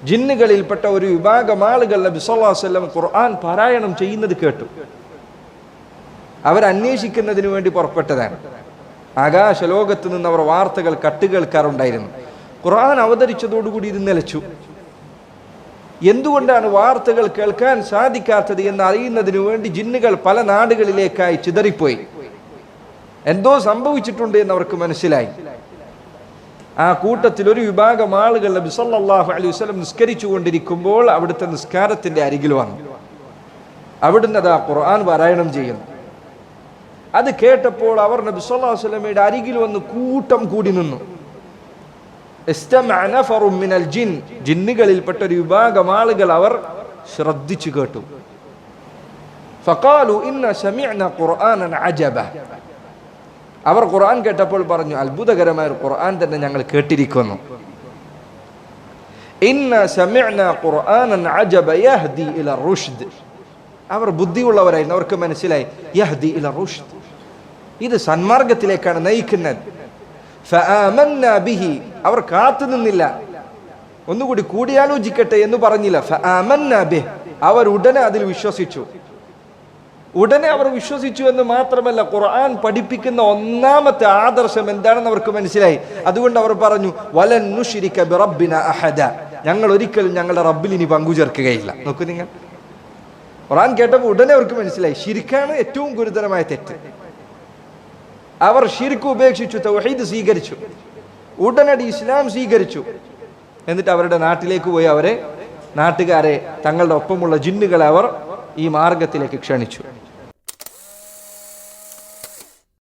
ജിന്നുകളിൽപ്പെട്ട ഒരു വിഭാഗം ആളുകൾ നബി സല്ലല്ലാഹു അലൈഹി വസല്ലം ഖുർആൻ പാരായണം ചെയ്യുന്നത് കേട്ടു. അവരന്വേഷിക്കുന്നതിന് വേണ്ടി പുറപ്പെട്ടതാണ്. ആകാശലോകത്ത് നിന്ന് അവർ വാർത്തകൾ കട്ടുകേൾക്കാറുണ്ടായിരുന്നു. ഖുർആൻ അവതരിച്ചതോടുകൂടി ഇത് നിലച്ചു. എന്തുകൊണ്ടാണ് വാർത്തകൾ കേൾക്കാൻ സാധിക്കാത്തത് എന്ന് അറിയുന്നതിന് വേണ്ടി ജിന്നുകൾ പല നാടുകളിലേക്കായി ചിതറിപ്പോയി. എന്തോ സംഭവിച്ചിട്ടുണ്ട് എന്ന് അവർക്ക് മനസ്സിലായി. ആ കൂട്ടത്തിൽ ഒരു വിഭാഗം ആളുകൾ നബി സല്ലല്ലാഹു അലൈഹി വസല്ലം നിസ്കരിച്ചു കൊണ്ടിരിക്കുമ്പോൾ അവിടുത്തെ നിസ്കാരത്തിന്റെ അരികിൽ വന്നു. അവിടുന്ന് അതാ ഖുർആൻ പാരായണം ചെയ്യുന്നു. അത് കേട്ടപ്പോൾ അവർ നബി സല്ലല്ലാഹു അലൈഹി വസല്ലമയുടെ അരികിൽ വന്ന് കൂട്ടം കൂടി നിന്നു. ഇസ്തമഅ നഫറും മിനൽ ജിൻ, ജിന്നുകളിൽപ്പെട്ട ഒരു വിഭാഗം ആളുകൾ അവർ ശ്രദ്ധിച്ചു കേട്ടു. ഫഖാലു ഇന്ന സമിഅന ഖുർആനൻ അജബ, അവർ ഖുർആൻ കേട്ടപ്പോൾ പറഞ്ഞു, അത്ഭുതകരമായ ഒരു ഖുർആൻ തന്നെ ഞങ്ങൾ കേട്ടിരിക്കുന്നു. ഇന്ന സമിഅന ഖുർആനൻ അജബ യഹ്ദി ഇല റുഷ്ദ്, അവർ ബുദ്ധിയുള്ളവരായിരുന്നു. അവർക്ക് മനസ്സിലായി യഹ്ദി ഇല റുഷ്ദ്, ഇത് സന്മാർഗത്തിലേക്കാണ് നയിക്കുന്നത്. ഫആമന്നാ ബിഹി, അവർ കാത്തു നിന്നില്ല, ഒന്നുകൂടി കൂടിയാലോചിക്കട്ടെ എന്ന് പറഞ്ഞില്ല. ഫആമന്നാ ബിഹി, അവർ ഉടനെ അതിൽ വിശ്വസിച്ചു. ഉടനെ അവർ വിശ്വസിച്ചു എന്ന് മാത്രമല്ല, ഖുർആൻ പഠിപ്പിക്കുന്ന ഒന്നാമത്തെ ആദർശം എന്താണെന്ന് അവർക്ക് മനസ്സിലായി. അതുകൊണ്ട് അവർ പറഞ്ഞു, വലൻ നുശ്രിക ബിറബ്ബിന അഹദ, ഞങ്ങൾ ഒരിക്കലും ഞങ്ങളുടെ റബ്ബിൽ ഇനി പങ്കു ചേർക്കുകയില്ല. നോക്കൂ നിങ്ങൾ, ഖുർആൻ കേട്ടപ്പോൾ ഉടനെ അവർക്ക് മനസ്സിലായി ശിർക്കാണ് ഏറ്റവും ഗുരുതരമായ തെറ്റ്. അവർ ശിർക്ക് ഉപേക്ഷിച്ചു, തൗഹീദ് സ്വീകരിച്ചു, ഉടനടി ഇസ്ലാം സ്വീകരിച്ചു. എന്നിട്ട് അവരുടെ നാട്ടിലേക്ക് പോയി അവരെ, നാട്ടുകാരെ, തങ്ങളുടെ ഒപ്പമുള്ള ജിന്നുകളെ അവർ ഈ മാർഗത്തിലേക്ക് ക്ഷണിച്ചു.